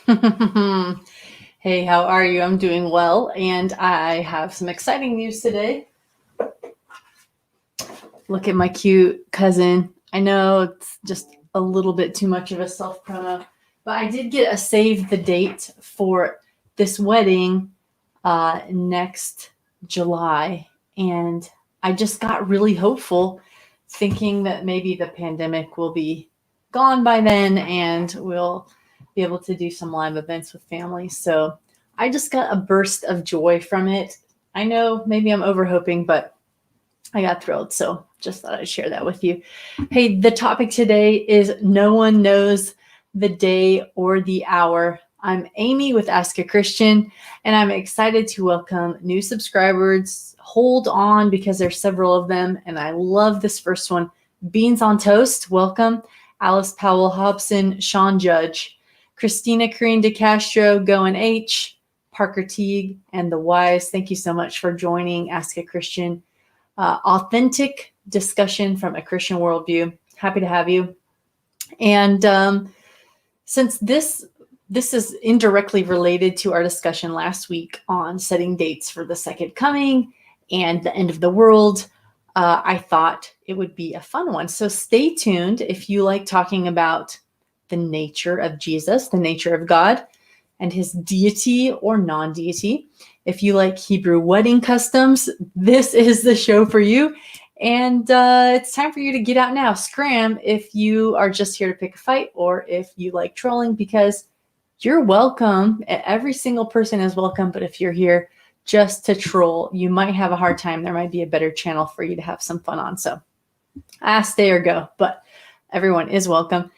Hey, how are you? I'm doing well, and I have some exciting news today. Look at my cute cousin. I know it's just a little bit too much of a self promo, but I did get a save the date for this wedding next July, and I just got really hopeful, thinking that maybe the pandemic will be gone by then and we'll be able to do some live events with families. So I just got a burst of joy from it. I know maybe I'm over hoping, but I got thrilled. So just thought I'd share that with you. Hey, the topic today is no one knows the day or the hour. I'm Amy with Ask a Christian, and I'm excited to welcome new subscribers. Hold on because there's several of them, and I love this first one. Beans on Toast, welcome. Alice Powell Hobson, Sean Judge, Christina Kareen DeCastro, Goen H, Parker Teague, and The Wise. Thank you so much for joining Ask a Christian. Authentic discussion from a Christian worldview. Happy to have you. And since this is indirectly related to our discussion last week on setting dates for the second coming and the end of the world, I thought it would be a fun one. So stay tuned if you like talking about the nature of Jesus, the nature of God, and his deity or non-deity. If you like Hebrew wedding customs, this is the show for you. And it's time for you to get out now. Scram if you are just here to pick a fight or if you like trolling, because you're welcome. Every single person is welcome. But if you're here just to troll, you might have a hard time. There might be a better channel for you to have some fun on. So stay or go, but everyone is welcome.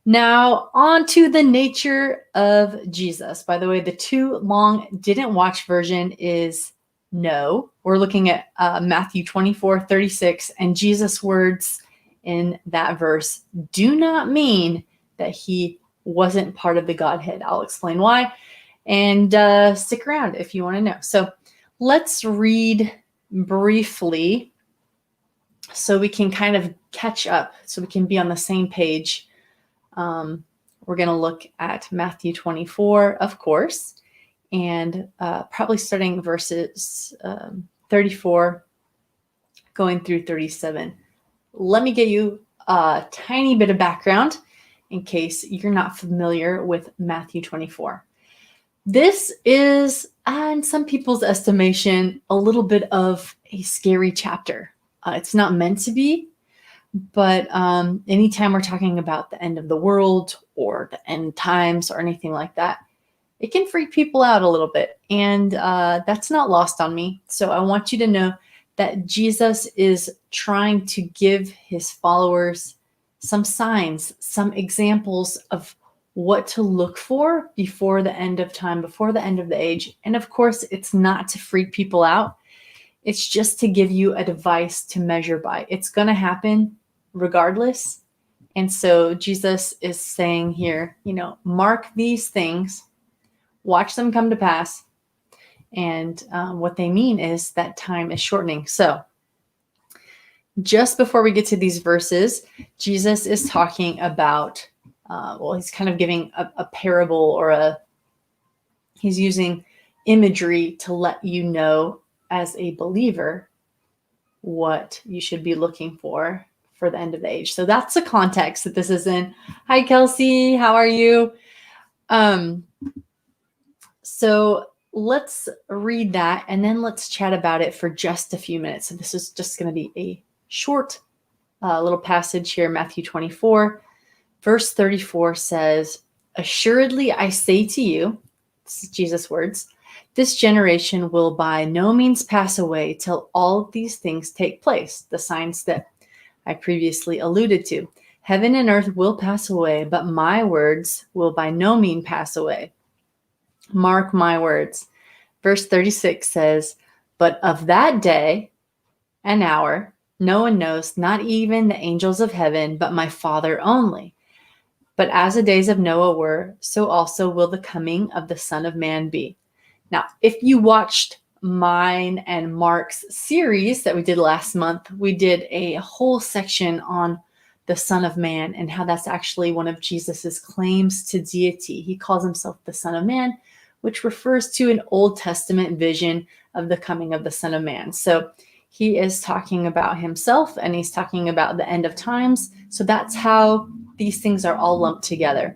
Now, on to the nature of Jesus. By the way, the too long didn't watch version is no. We're looking at Matthew 24:36, and Jesus' words in that verse do not mean that he wasn't part of the Godhead. I'll explain why, and stick around if you want to know. So let's read briefly so we can kind of catch up, so we can be on the same page. We're going to look at Matthew 24, of course, and probably starting verses 34 going through 37. Let me give you a tiny bit of background in case you're not familiar with Matthew 24. This is, in some people's estimation, a little bit of a scary chapter. It's not meant to be. But anytime we're talking about the end of the world or the end times or anything like that, it can freak people out a little bit. And that's not lost on me. So I want you to know that Jesus is trying to give his followers some signs, some examples of what to look for before the end of time, before the end of the age. And of course, it's not to freak people out. It's just to give you a device to measure by. It's going to happen regardless. And so Jesus is saying here, mark these things, watch them come to pass. And what they mean is that time is shortening. So just before we get to these verses, Jesus is talking about, he's kind of giving a parable, or he's using imagery to let you know as a believer what you should be looking for the end of the age. So that's the context that this is in. Hi, Kelsey. How are you? So let's read that and then let's chat about it for just a few minutes. So this is just going to be a short little passage here. Matthew 24, verse 34 says, "Assuredly, I say to you," this is Jesus' words, "this generation will by no means pass away till all of these things take place," the signs that I previously alluded to. "Heaven and earth will pass away, but my words will by no means pass away. Mark my words." Verse 36 says, "But of that day and hour, no one knows, not even the angels of heaven, but my Father only. But as the days of Noah were, so also will the coming of the Son of Man be." Now, if you watched mine and Mark's series that we did last month, we did a whole section on the Son of Man, and how that's actually one of Jesus's claims to deity. He calls himself the Son of Man, which refers to an Old Testament vision of the coming of the Son of Man. So he is talking about himself, and he's talking about the end of times. So that's how these things are all lumped together.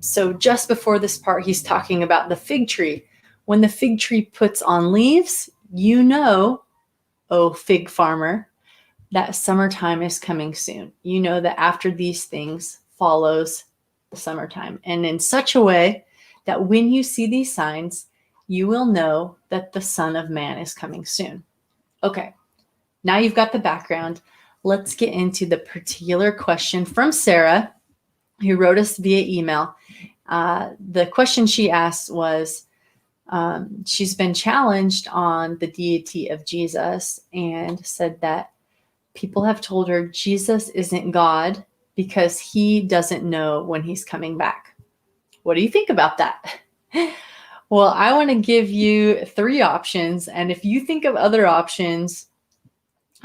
So just before this part, he's talking about the fig tree. When the fig tree puts on leaves, you know, oh fig farmer, that summertime is coming soon. You know that after these things follows the summertime. And in such a way that when you see these signs, you will know that the Son of Man is coming soon. Okay, now you've got the background. Let's get into the particular question from Sarah, who wrote us via email. The question she asked was, she's been challenged on the deity of Jesus and said that people have told her Jesus isn't God because he doesn't know when he's coming back. What do you think about that? Well, I want to give you 3 options, and if you think of other options,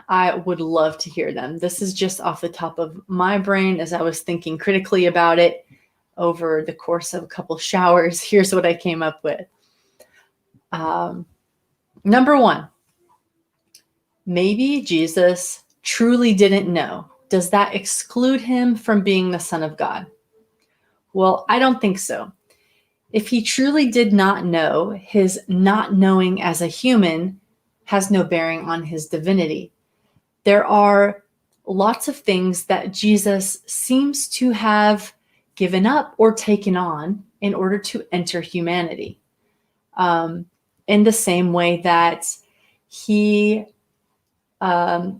I would love to hear them. This is just off the top of my brain as I was thinking critically about it over the course of a couple showers. Here's what I came up with. Number 1, maybe Jesus truly didn't know. Does that exclude him from being the Son of God? Well, I don't think so. If he truly did not know, his not knowing as a human has no bearing on his divinity. There are lots of things that Jesus seems to have given up or taken on in order to enter humanity. In the same way that in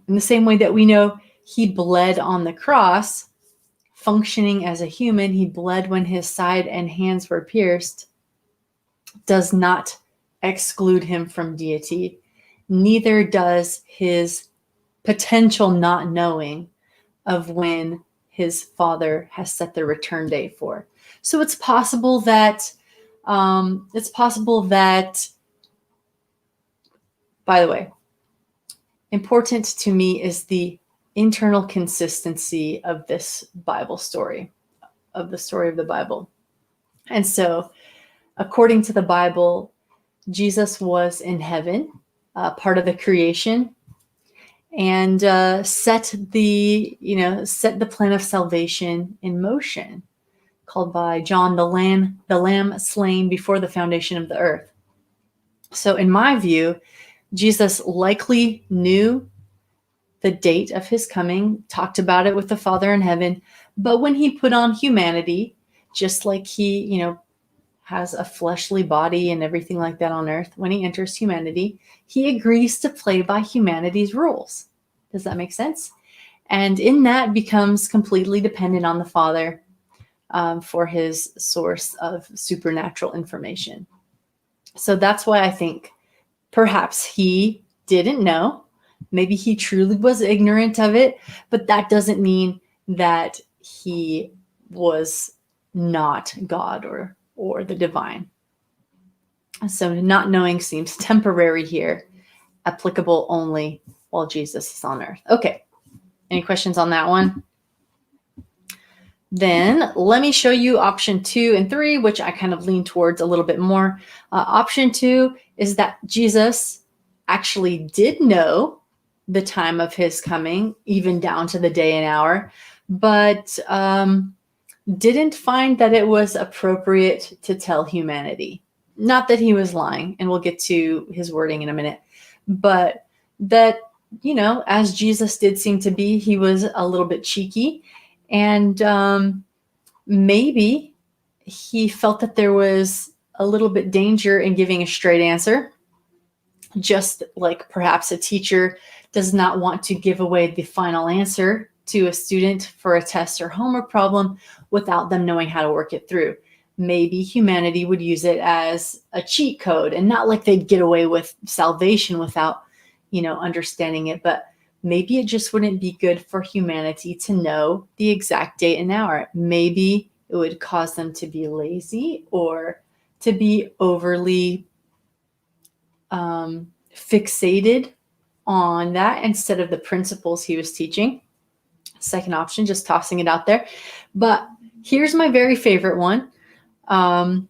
the same way that we know he bled on the cross, functioning as a human, he bled when his side and hands were pierced, does not exclude him from deity. Neither does his potential not knowing of when his Father has set the return date for. So it's possible that, by the way, important to me is the internal consistency of this Bible story, of the story of the Bible. And so, according to the Bible, Jesus was in heaven, part of the creation, and set the plan of salvation in motion, called by John the Lamb slain before the foundation of the earth. So, in my view, Jesus likely knew the date of his coming, talked about it with the Father in heaven, but when he put on humanity, just like he, has a fleshly body and everything like that on earth, when he enters humanity, he agrees to play by humanity's rules. Does that make sense? And in that becomes completely dependent on the Father for his source of supernatural information. So that's why I think perhaps he didn't know. Maybe he truly was ignorant of it, but that doesn't mean that he was not God or the divine. So not knowing seems temporary here, applicable only while Jesus is on earth. Okay, any questions on that one? Then let me show you option 2 and 3, which I kind of lean towards a little bit more. Option 2 is that Jesus actually did know the time of his coming, even down to the day and hour, but didn't find that it was appropriate to tell humanity. Not that he was lying, and we'll get to his wording in a minute, but that, as Jesus did seem to be, he was a little bit cheeky, and maybe he felt that there was a little bit danger in giving a straight answer, just like perhaps a teacher does not want to give away the final answer to a student for a test or homework problem without them knowing how to work it through. Maybe humanity would use it as a cheat code, and not like they'd get away with salvation without, understanding it, but maybe it just wouldn't be good for humanity to know the exact date and hour. Maybe it would cause them to be lazy or to be overly fixated on that instead of the principles he was teaching. second option, just tossing it out there. But here's my very favorite one. And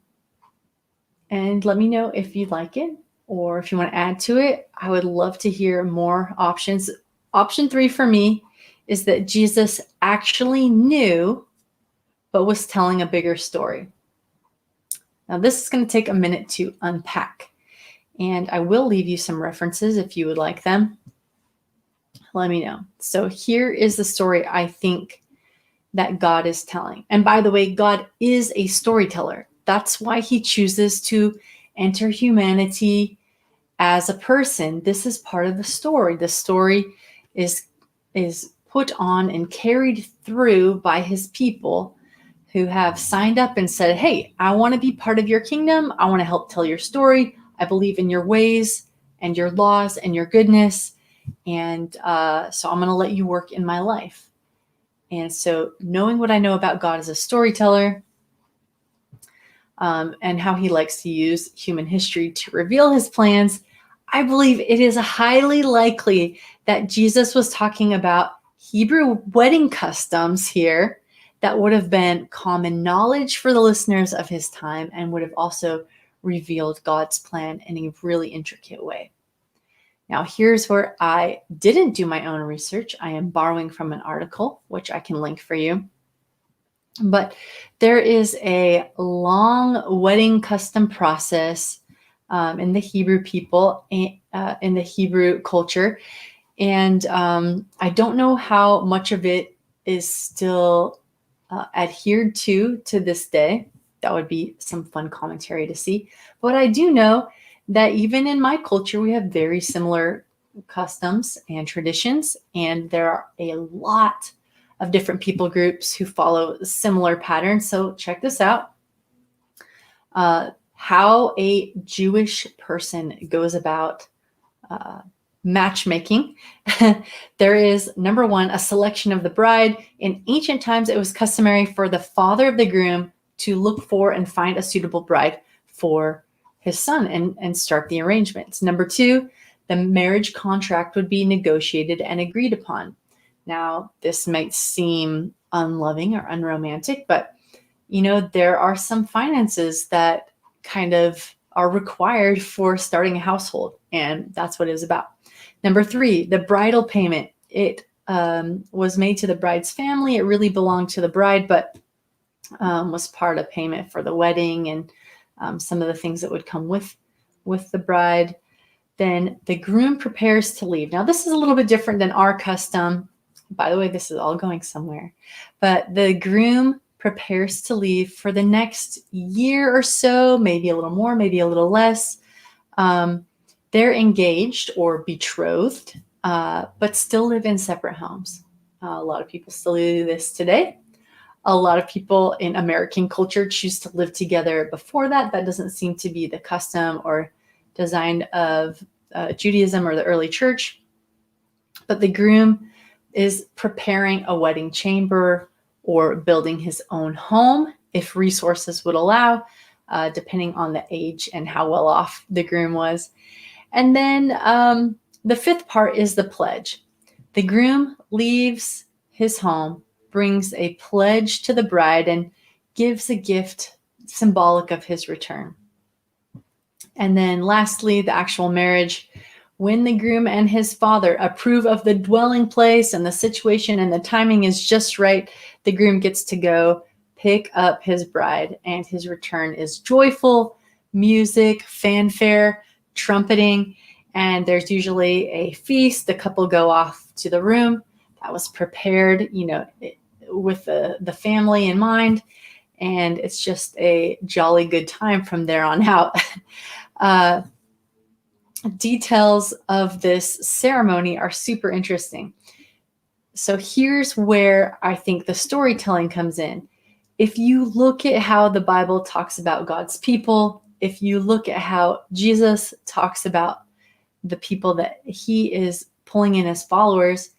let me know if you like it or if you want to add to it. I would love to hear more options. Option 3 for me is that Jesus actually knew, but was telling a bigger story. Now, this is going to take a minute to unpack, and I will leave you some references if you would like them. Let me know. So here is the story I think that God is telling. And by the way, God is a storyteller. That's why he chooses to enter humanity as a person. This is part of the story. The story is put on and carried through by his people who have signed up and said, hey, I want to be part of your kingdom. I want to help tell your story. I believe in your ways and your laws and your goodness. And so I'm going to let you work in my life. And so knowing what I know about God as a storyteller, and how he likes to use human history to reveal his plans, I believe it is highly likely that Jesus was talking about Hebrew wedding customs here that would have been common knowledge for the listeners of his time and would have also revealed God's plan in a really intricate way. Now, here's where I didn't do my own research. I am borrowing from an article, which I can link for you. But there is a long wedding custom process in the Hebrew people, in the Hebrew culture. And I don't know how much of it is still adhered to this day. That would be some fun commentary to see. But I do know that even in my culture, we have very similar customs and traditions. And there are a lot of different people groups who follow similar patterns. So check this out. How a Jewish person goes about matchmaking. There is, number one, a selection of the bride. In ancient times, it was customary for the father of the groom to look for and find a suitable bride for his son and start the arrangements. Number two, the marriage contract would be negotiated and agreed upon. Now, this might seem unloving or unromantic, but there are some finances that kind of are required for starting a household, and that's what it is about. Number three, the bridal payment. It was made to the bride's family. It really belonged to the bride, but was part of payment for the wedding and some of the things that would come with the bride. Then the groom prepares to leave. Now, this is a little bit different than our custom. By the way, this is all going somewhere. But the groom prepares to leave for the next year or so, maybe a little more, maybe a little less. They're engaged or betrothed, but still live in separate homes. A lot of people still do this today. A lot of people in American culture choose to live together before that. That doesn't seem to be the custom or design of Judaism or the early church. But the groom is preparing a wedding chamber or building his own home if resources would allow, depending on the age and how well off the groom was. And then the fifth part is the pledge. The groom leaves his home, brings a pledge to the bride, and gives a gift symbolic of his return. And then lastly, the actual marriage. When the groom and his father approve of the dwelling place and the situation and the timing is just right, the groom gets to go pick up his bride, and his return is joyful, music, fanfare, trumpeting, and there's usually a feast. The couple go off to the room that was prepared, with the family in mind, and it's just a jolly good time from there on out. Details of this ceremony are super interesting. So here's where I think the storytelling comes in. If you look at how the Bible talks about God's people, if you look at how Jesus talks about the people that he is pulling in as followers,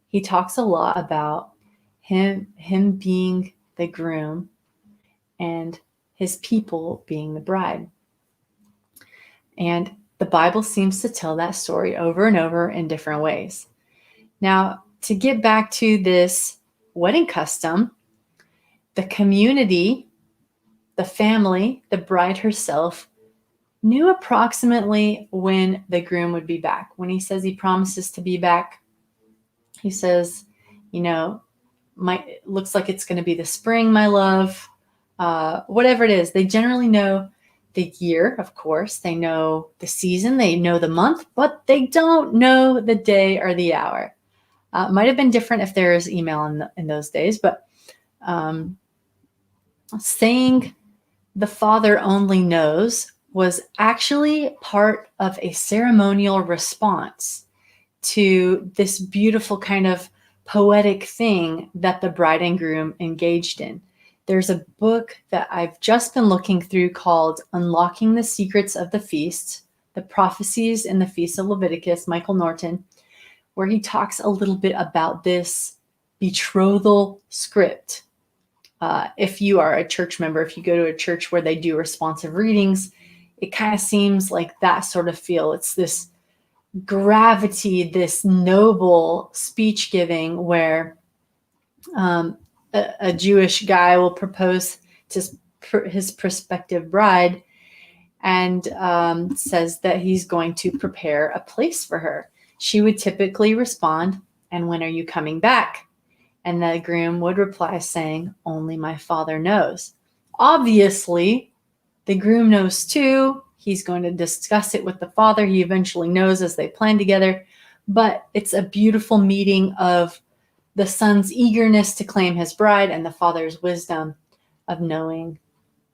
he talks a lot about him being the groom and his people being the bride. And the Bible seems to tell that story over and over in different ways. Now, to get back to this wedding custom, the community, the family, the bride herself knew approximately when the groom would be back. When he says he promises to be back, he says, looks like it's going to be the spring, my love. Whatever it is, they generally know the year, of course. They know the season, they know the month, but they don't know the day or the hour. Might have been different if there is email in those days, but saying the father only knows was actually part of a ceremonial response to this beautiful kind of poetic thing that the bride and groom engaged in. There's a book that I've just been looking through called Unlocking the Secrets of the Feast, the Prophecies in the Feast of Leviticus, Michael Norton, where he talks a little bit about this betrothal script. If you are a church member, if you go to a church where they do responsive readings, it kind of seems like that sort of feel. It's this gravity, this noble speech giving where a Jewish guy will propose to his prospective bride and says that he's going to prepare a place for her. She would typically respond, "And when are you coming back?" And the groom would reply saying, "Only my father knows." Obviously, the groom knows too. He's going to discuss it with the father. He eventually knows as they plan together. But it's a beautiful meeting of the son's eagerness to claim his bride and the father's wisdom of knowing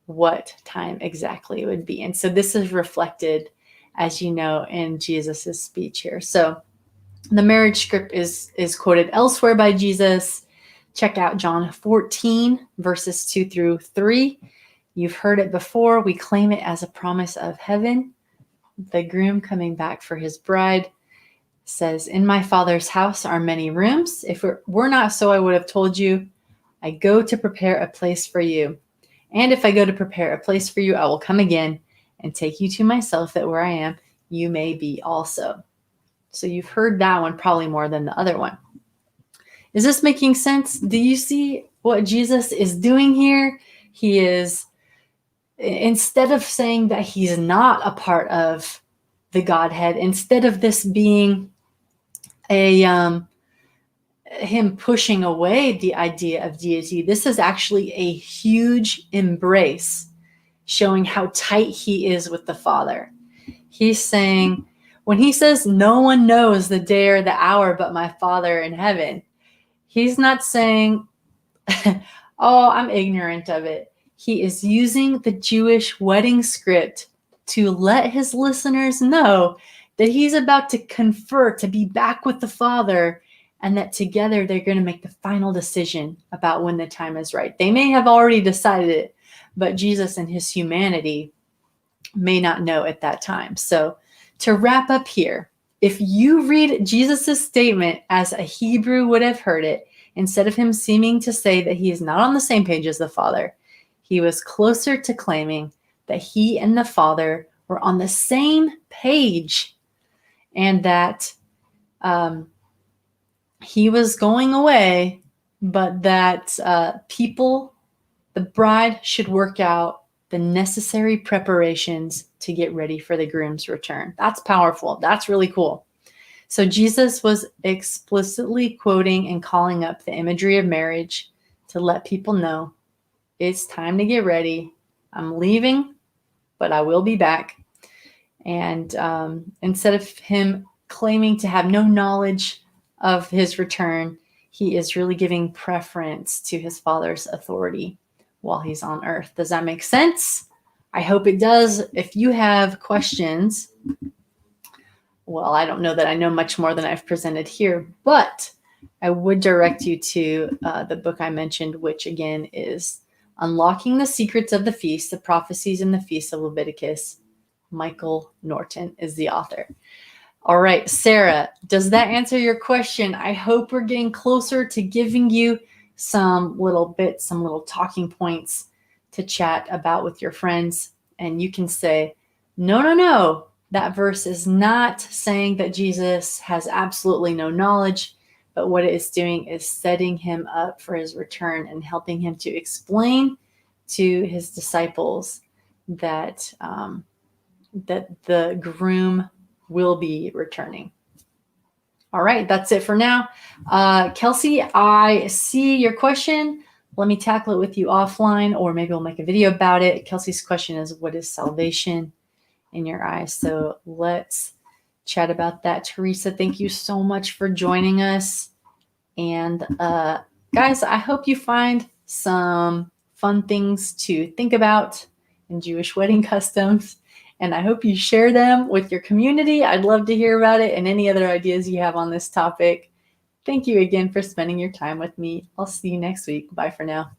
what time exactly it would be. And so this is reflected, as you know, in Jesus's speech here. So the marriage script is quoted elsewhere by Jesus. Check out John 14, verses 2 through 3. You've heard it before. We claim it as a promise of heaven. The groom coming back for his bride says, "In my Father's house are many rooms. If it were not so, I would have told you. I go to prepare a place for you. And if I go to prepare a place for you, I will come again and take you to myself, that where I am, you may be also." So you've heard that one probably more than the other one. Is this making sense? Do you see what Jesus is doing here? He is, instead of saying that he's not a part of the Godhead, instead of this being him pushing away the idea of deity, this is actually a huge embrace, showing how tight he is with the Father. He's saying, when he says no one knows the day or the hour but my Father in heaven, he's not saying, "Oh, I'm ignorant of it." He is using the Jewish wedding script to let his listeners know that he's about to confer, to be back with the Father, and that together they're going to make the final decision about when the time is right. They may have already decided it, but Jesus in his humanity may not know at that time. So to wrap up here, if you read Jesus's statement as a Hebrew would have heard it, instead of him seeming to say that he is not on the same page as the Father, he was closer to claiming that he and the Father were on the same page, and that he was going away, but that people, the bride, should work out the necessary preparations to get ready for the groom's return. That's powerful. That's really cool. So Jesus was explicitly quoting and calling up the imagery of marriage to let people know it's time to get ready. I'm leaving, but I will be back. And instead of him claiming to have no knowledge of his return, he is really giving preference to his Father's authority while he's on earth. Does that make sense? I hope it does. If you have questions, well, I don't know that I know much more than I've presented here, but I would direct you to the book I mentioned, which again is Unlocking the Secrets of the Feast, the Prophecies in the Feast of Leviticus. Michael Norton is the author. All right, Sarah, does that answer your question? I hope we're getting closer to giving you some little bits, some little talking points to chat about with your friends. And you can say, no, that verse is not saying that Jesus has absolutely no knowledge. but what it is doing is setting him up for his return and helping him to explain to his disciples that that the groom will be returning. All right, that's it for now. Kelsey, I see your question. Let me tackle it with you offline, or maybe we'll make a video about it. Kelsey's question is, what is salvation in your eyes? So let's chat about that. Teresa, thank you so much for joining us. And guys, I hope you find some fun things to think about in Jewish wedding customs. And I hope you share them with your community. I'd love to hear about it and any other ideas you have on this topic. Thank you again for spending your time with me. I'll see you next week. Bye for now.